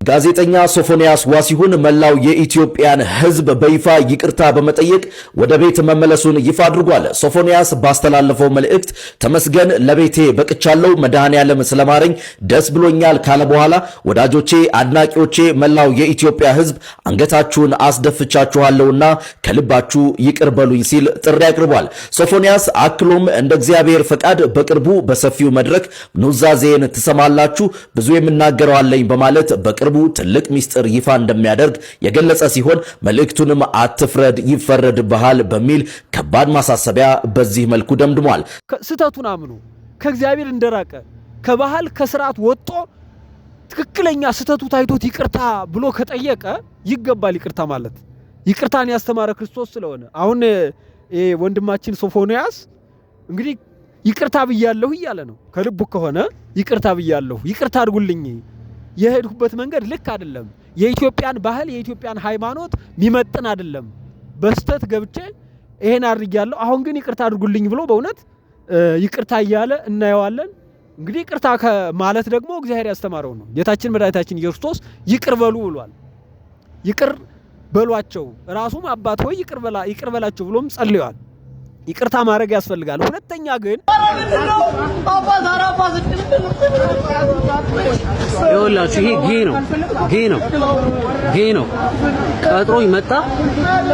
ጋዜጠኛ ሶፎንያስ ዋሲሁን መላው የኢትዮጵያን ሕዝብ በይፋ ይቅርታ በመጠየቅ ወደ ቤት መመለሱን ይፋ አድርጓል። ሶፎንያስ ባስተላለፈው መልእክት ተመስገን ለቤቴ በቅቻለሁ፣ መድኃኔዓለም ስለማረኝ ደስ ብሎኛል ካለ በኋላ ወዳጆቼ፣ አድናቂዎቼ፣ መላው የኢትዮጵያ ሕዝብ አንገታችሁን አስደፍቻችኋለሁና ከልባችሁ ይቅር በሉኝ ሲል ጥሪ አቅርቧል። ሶፎንያስ አክሎም እንደ እግዚአብሔር ፈቃድ በቅርቡ በሰፊው መድረክ ኑዛዜን ትሰማላችሁ፣ ብዙ የምናገረው አለኝ በማለት በቅርቡ ትልቅ ሚስጥር ይፋ እንደሚያደርግ የገለጸ ሲሆን መልእክቱንም አትፍረድ ይፈረድብሃል በሚል ከባድ ማሳሰቢያ በዚህ መልኩ ደምድሟል። ስተቱን አምኖ ከእግዚአብሔር እንደራቀ ከባህል ከስርዓት ወጥቶ ትክክለኛ ስተቱ ታይቶት ይቅርታ ብሎ ከጠየቀ ይገባል። ይቅርታ ማለት ይቅርታን ያስተማረ ክርስቶስ ስለሆነ አሁን ወንድማችን ሶፎንያስ እንግዲህ ይቅርታ ብያለሁ እያለ ነው። ከልቡ ከሆነ ይቅርታ ብያለሁ፣ ይቅርታ አድርጉልኝ፣ የሄድኩበት መንገድ ልክ አይደለም፣ የኢትዮጵያን ባህል የኢትዮጵያን ሃይማኖት ሚመጥን አይደለም፣ በስተት ገብቼ ይሄን አድርጌያለሁ፣ አሁን ግን ይቅርታ አድርጉልኝ ብሎ በእውነት ይቅርታ እያለ እናየዋለን። እንግዲህ ይቅርታ ማለት ደግሞ እግዚአብሔር ያስተማረው ነው። ጌታችን መድኃኒታችን ኢየሱስ ክርስቶስ ይቅር በሉ ብሏል። ይቅር በሏቸው፣ ራሱም አባት ሆይ ይቅር በላቸው ብሎም ጸልየዋል። ይቅርታ ማድረግ ያስፈልጋል። ሁለተኛ ግን ይኸውላችሁ ይሄ ጌ ነው ቀጥሮ ይመጣ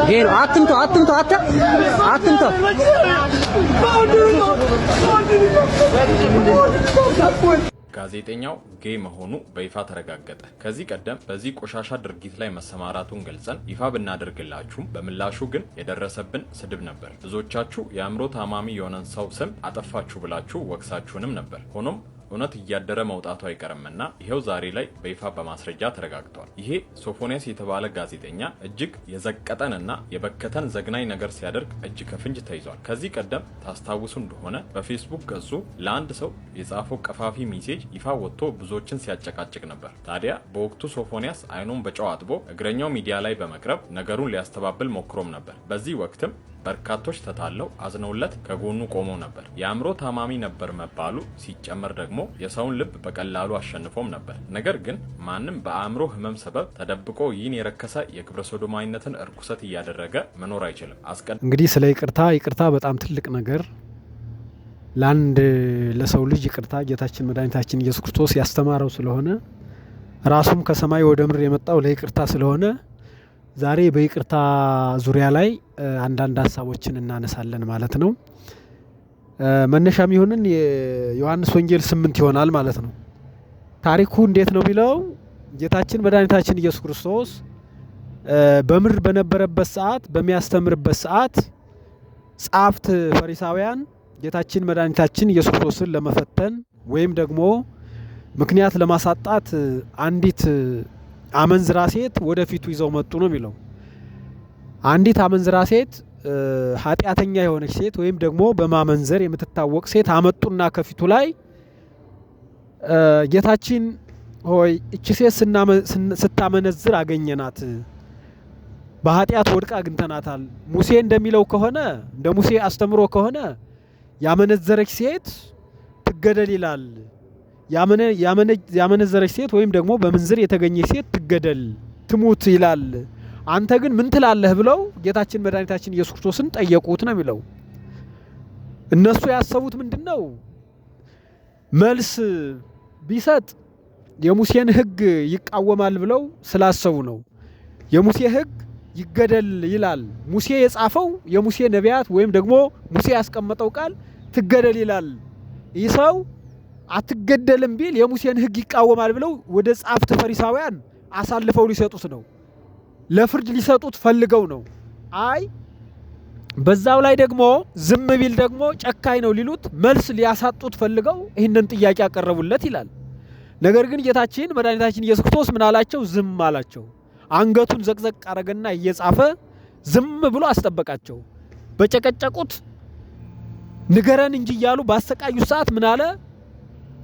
ጌ ነው። አትምተው ጋዜጠኛው ጌ መሆኑ በይፋ ተረጋገጠ። ከዚህ ቀደም በዚህ ቆሻሻ ድርጊት ላይ መሰማራቱን ገልጸን ይፋ ብናደርግላችሁም በምላሹ ግን የደረሰብን ስድብ ነበር። ብዙዎቻችሁ የአእምሮ ታማሚ የሆነን ሰው ስም አጠፋችሁ ብላችሁ ወቅሳችሁንም ነበር። ሆኖም እውነት እያደረ መውጣቱ አይቀርምና ይሄው ዛሬ ላይ በይፋ በማስረጃ ተረጋግጧል። ይሄ ሶፎንያስ የተባለ ጋዜጠኛ እጅግ የዘቀጠንና የበከተን ዘግናኝ ነገር ሲያደርግ እጅ ከፍንጅ ተይዟል። ከዚህ ቀደም ታስታውሱ እንደሆነ በፌስቡክ ገጹ ለአንድ ሰው የጻፈው ቀፋፊ ሜሴጅ ይፋ ወጥቶ ብዙዎችን ሲያጨቃጭቅ ነበር። ታዲያ በወቅቱ ሶፎንያስ አይኑን በጨው አጥቦ እግረኛው ሚዲያ ላይ በመቅረብ ነገሩን ሊያስተባብል ሞክሮም ነበር። በዚህ ወቅትም በርካቶች ተታለው አዝነውለት ከጎኑ ቆመው ነበር። የአእምሮ ታማሚ ነበር መባሉ ሲጨመር ደግሞ የሰውን ልብ በቀላሉ አሸንፎም ነበር። ነገር ግን ማንም በአእምሮ ህመም ሰበብ ተደብቆ ይህን የረከሰ የግብረ ሶዶማዊነትን እርኩሰት እያደረገ መኖር አይችልም። እንግዲህ ስለ ይቅርታ በጣም ትልቅ ነገር ለሰው ልጅ ይቅርታ ጌታችን መድኃኒታችን ኢየሱስ ክርስቶስ ያስተማረው ስለሆነ ራሱም ከሰማይ ወደ ምድር የመጣው ለይቅርታ ስለሆነ ዛሬ በይቅርታ ዙሪያ ላይ አንዳንድ ሀሳቦችን እናነሳለን ማለት ነው። መነሻም ይሁንን የዮሐንስ ወንጌል 8 ይሆናል ማለት ነው። ታሪኩ እንዴት ነው ቢለው ጌታችን መድኃኒታችን ኢየሱስ ክርስቶስ በምድር በነበረበት ሰዓት በሚያስተምርበት ሰዓት ጻፍት ፈሪሳውያን ጌታችን መድኃኒታችን ኢየሱስ ክርስቶስን ለመፈተን ወይም ደግሞ ምክንያት ለማሳጣት አንዲት አመንዝራ ሴት ወደፊቱ ይዘው መጡ ነው የሚለው። አንዲት አመንዝራ ሴት ኃጢአተኛ የሆነች ሴት ወይም ደግሞ በማመንዘር የምትታወቅ ሴት አመጡና ከፊቱ ላይ ጌታችን ሆይ እቺ ሴት ስታመነዝር አገኘናት፣ በኃጢአት ወድቃ አግኝተናታል። ሙሴ እንደሚለው ከሆነ እንደ ሙሴ አስተምሮ ከሆነ ያመነዘረች ሴት ትገደል ይላል። ያመነዘረች ሴት ወይም ደግሞ በምንዝር የተገኘች ሴት ትገደል ትሙት ይላል። አንተ ግን ምን ትላለህ ብለው ጌታችን መድኃኒታችን ኢየሱስ ክርስቶስን ጠየቁት ነው የሚለው። እነሱ ያሰቡት ምንድነው? መልስ ቢሰጥ የሙሴን ሕግ ይቃወማል ብለው ስላሰቡ ነው። የሙሴ ሕግ ይገደል ይላል። ሙሴ የጻፈው የሙሴ ነቢያት ወይም ደግሞ ሙሴ ያስቀመጠው ቃል ትገደል ይላል። ይህ ሰው አትገደልም ቢል የሙሴን ሕግ ይቃወማል ብለው ወደ ጻፍት ፈሪሳውያን አሳልፈው ሊሰጡት ነው። ለፍርድ ሊሰጡት ፈልገው ነው። አይ በዛው ላይ ደግሞ ዝም ቢል ደግሞ ጨካኝ ነው ሊሉት መልስ ሊያሳጡት ፈልገው ይህንን ጥያቄ ያቀረቡለት ይላል። ነገር ግን ጌታችን መድኃኒታችን ኢየሱስ ክርስቶስ ምን አላቸው? ዝም አላቸው። አንገቱን ዘቅዘቅ አረገና እየጻፈ ዝም ብሎ አስጠበቃቸው። በጨቀጨቁት ንገረን እንጂ እያሉ ባሰቃዩት ሰዓት ምን አለ?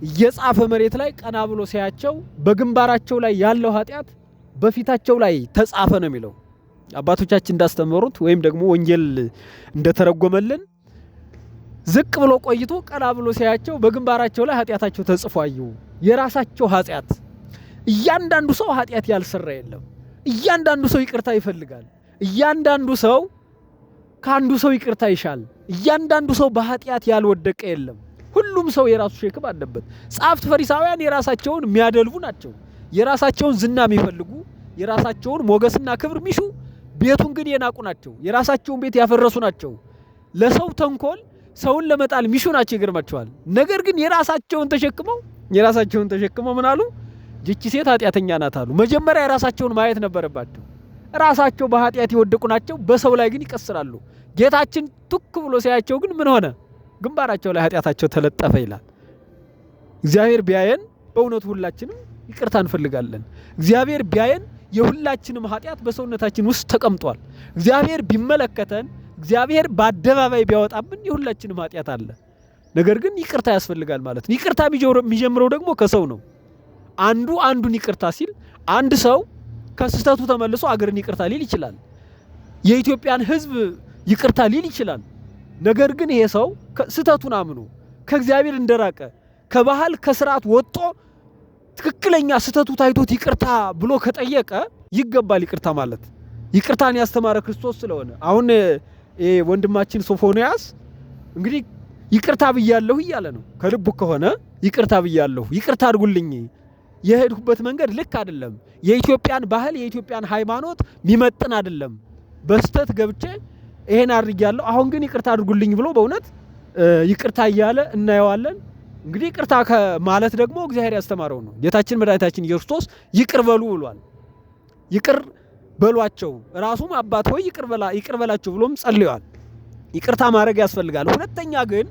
እየጻፈ መሬት ላይ ቀና ብሎ ሲያቸው በግንባራቸው ላይ ያለው ኃጢአት በፊታቸው ላይ ተጻፈ ነው የሚለው። አባቶቻችን እንዳስተምሩት ወይም ደግሞ ወንጌል እንደተረጎመልን ዝቅ ብሎ ቆይቶ ቀና ብሎ ሲያቸው በግንባራቸው ላይ ኃጢአታቸው ተጽፎ አዩ። የራሳቸው ኃጢአት እያንዳንዱ ሰው ኃጢአት ያልሰራ የለም። እያንዳንዱ ሰው ይቅርታ ይፈልጋል። እያንዳንዱ ሰው ካንዱ ሰው ይቅርታ ይሻል። እያንዳንዱ ሰው በኃጢአት ያልወደቀ የለም። ሁሉም ሰው የራሱ ሸክም አለበት። ጻፍት ፈሪሳውያን የራሳቸውን የሚያደልቡ ናቸው። የራሳቸውን ዝና የሚፈልጉ፣ የራሳቸውን ሞገስና ክብር ሚሹ፣ ቤቱን ግን የናቁ ናቸው። የራሳቸውን ቤት ያፈረሱ ናቸው። ለሰው ተንኮል ሰውን ለመጣል ሚሹ ናቸው። ይገርማቸዋል። ነገር ግን የራሳቸውን ተሸክመው ምን አሉ? ጅቺ ሴት ኃጢአተኛ ናት አሉ። መጀመሪያ የራሳቸውን ማየት ነበረባቸው። ራሳቸው በኃጢአት የወደቁ ናቸው። በሰው ላይ ግን ይቀስራሉ። ጌታችን ቱክ ብሎ ሲያያቸው ግን ምን ሆነ? ግንባራቸው ላይ ኃጢአታቸው ተለጠፈ ይላል። እግዚአብሔር ቢያየን በእውነቱ ሁላችንም ይቅርታ እንፈልጋለን። እግዚአብሔር ቢያየን የሁላችንም ኃጢአት በሰውነታችን ውስጥ ተቀምጧል። እግዚአብሔር ቢመለከተን፣ እግዚአብሔር በአደባባይ ቢያወጣብን የሁላችንም ኃጢአት አለ። ነገር ግን ይቅርታ ያስፈልጋል ማለት ነው። ይቅርታ የሚጀምረው ደግሞ ከሰው ነው። አንዱ አንዱን ይቅርታ ሲል አንድ ሰው ከስህተቱ ተመልሶ አገርን ይቅርታ ሊል ይችላል። የኢትዮጵያን ሕዝብ ይቅርታ ሊል ይችላል። ነገር ግን ይሄ ሰው ስህተቱን አምኖ ከእግዚአብሔር እንደራቀ ከባህል ከስርዓት ወጥቶ ትክክለኛ ስህተቱ ታይቶት ይቅርታ ብሎ ከጠየቀ ይገባል ይቅርታ ማለት። ይቅርታን ያስተማረ ክርስቶስ ስለሆነ አሁን ወንድማችን ሶፎንያስ እንግዲህ ይቅርታ ብያለሁ እያለ ነው። ከልቡ ከሆነ ይቅርታ ብያለሁ፣ ይቅርታ አድርጉልኝ፣ የሄድኩበት መንገድ ልክ አይደለም፣ የኢትዮጵያን ባህል የኢትዮጵያን ሃይማኖት ሚመጥን አይደለም፣ በስተት ገብቼ ይሄን አድርጊያለሁ፣ አሁን ግን ይቅርታ አድርጉልኝ ብሎ በእውነት ይቅርታ እያለ እናየዋለን። እንግዲህ ይቅርታ ማለት ደግሞ እግዚአብሔር ያስተማረው ነው። ጌታችን መድኃኒታችን ኢየሱስ ክርስቶስ ይቅር በሉ ብሏል። ይቅር በሏቸው፣ ራሱም አባት ሆይ ይቅር በላቸው ብሎም ጸልዮአል። ይቅርታ ማድረግ ያስፈልጋል። ሁለተኛ ግን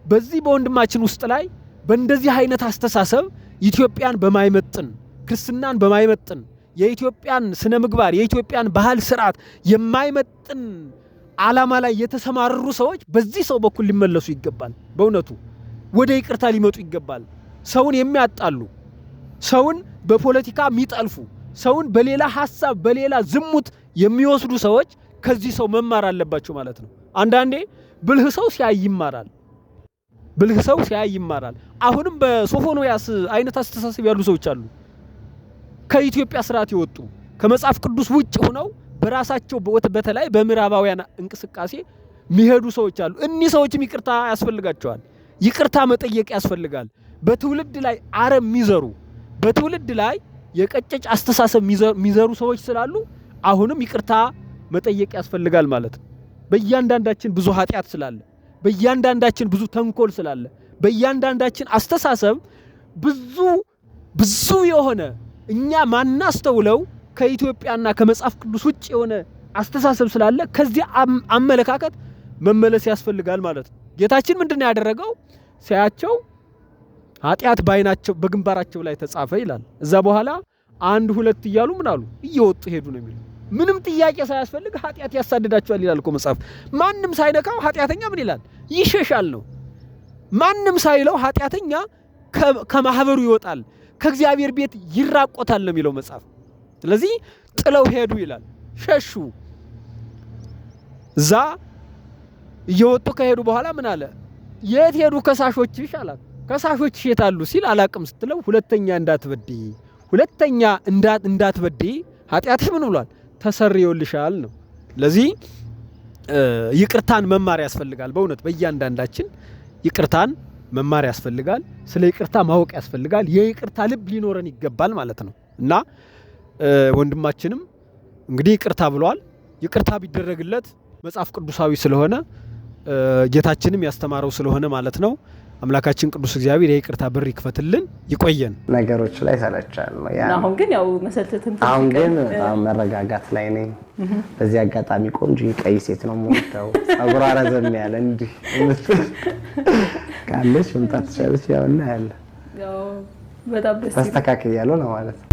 በዚህ በወንድማችን ውስጥ ላይ በእንደዚህ አይነት አስተሳሰብ ኢትዮጵያን በማይመጥን ክርስትናን በማይመጥን የኢትዮጵያን ስነ ምግባር የኢትዮጵያን ባህል ስርዓት የማይመጥን ዓላማ ላይ የተሰማረሩ ሰዎች በዚህ ሰው በኩል ሊመለሱ ይገባል። በእውነቱ ወደ ይቅርታ ሊመጡ ይገባል። ሰውን የሚያጣሉ፣ ሰውን በፖለቲካ የሚጠልፉ፣ ሰውን በሌላ ሐሳብ በሌላ ዝሙት የሚወስዱ ሰዎች ከዚህ ሰው መማር አለባቸው ማለት ነው። አንዳንዴ ብልህ ሰው ሲያይ ይማራል። አሁንም በሶፎንያስ አይነት አስተሳሰብ ያሉ ሰዎች አሉ። ከኢትዮጵያ ስርዓት የወጡ ከመጽሐፍ ቅዱስ ውጭ ሆነው በራሳቸው በተለይ በምዕራባውያን እንቅስቃሴ የሚሄዱ ሰዎች አሉ። እኒህ ሰዎችም ይቅርታ ያስፈልጋቸዋል። ይቅርታ መጠየቅ ያስፈልጋል። በትውልድ ላይ አረም የሚዘሩ በትውልድ ላይ የቀጨጭ አስተሳሰብ የሚዘሩ ሰዎች ስላሉ አሁንም ይቅርታ መጠየቅ ያስፈልጋል ማለት ነው። በእያንዳንዳችን ብዙ ኃጢአት ስላለ፣ በእያንዳንዳችን ብዙ ተንኮል ስላለ፣ በእያንዳንዳችን አስተሳሰብ ብዙ የሆነ እኛ ማናስተውለው ከኢትዮጵያና ከመጽሐፍ ቅዱስ ውጭ የሆነ አስተሳሰብ ስላለ ከዚህ አመለካከት መመለስ ያስፈልጋል ማለት ነው። ጌታችን ምንድነው ያደረገው? ሲያቸው ኃጢአት ባይናቸው በግንባራቸው ላይ ተጻፈ ይላል። እዛ በኋላ አንድ ሁለት እያሉ ምን አሉ? እየወጡ ሄዱ ነው የሚለው። ምንም ጥያቄ ሳያስፈልግ ኃጢአት ያሳድዳቸዋል ይላል እኮ መጽሐፍ። ማንም ሳይነካው ኃጢአተኛ ምን ይላል? ይሸሻል ነው። ማንም ሳይለው ኃጢአተኛ ከማህበሩ ይወጣል፣ ከእግዚአብሔር ቤት ይራቆታል ነው የሚለው መጽሐፍ። ስለዚህ ጥለው ሄዱ ይላል፣ ሸሹ። እዛ እየወጡ ከሄዱ በኋላ ምን አለ? የት ሄዱ ከሳሾችሽ አላት። ከሳሾችሽ የት አሉ ሲል አላቅም ስትለው ሁለተኛ እንዳትበድይ ኃጢአትሽ ምን ብሏል? ተሰርዮልሻል ነው። ለዚህ ይቅርታን መማር ያስፈልጋል። በእውነት በእያንዳንዳችን ይቅርታን መማር ያስፈልጋል። ስለ ይቅርታ ማወቅ ያስፈልጋል። የይቅርታ ልብ ሊኖረን ይገባል ማለት ነው። እና ወንድማችንም እንግዲህ ይቅርታ ብሏል። ይቅርታ ቢደረግለት መጽሐፍ ቅዱሳዊ ስለሆነ ጌታችንም ያስተማረው ስለሆነ ማለት ነው። አምላካችን ቅዱስ እግዚአብሔር የይቅርታ በር ይክፈትልን፣ ይቆየን። ነገሮች ላይ ሰለቻለሁ። አሁን ግን ያው መሰልተትን አሁን ግን መረጋጋት ላይ ነኝ። በዚህ አጋጣሚ ቆንጆ ቀይ ሴት ነው የምወጣው፣ ጸጉሯ ረዘም ያለ እንዲህ ካለሽ መምጣት ትችላለች። ያው እና ያለ ያው በጣም ደስ ተስተካክያለሁ ነው ማለት ነው።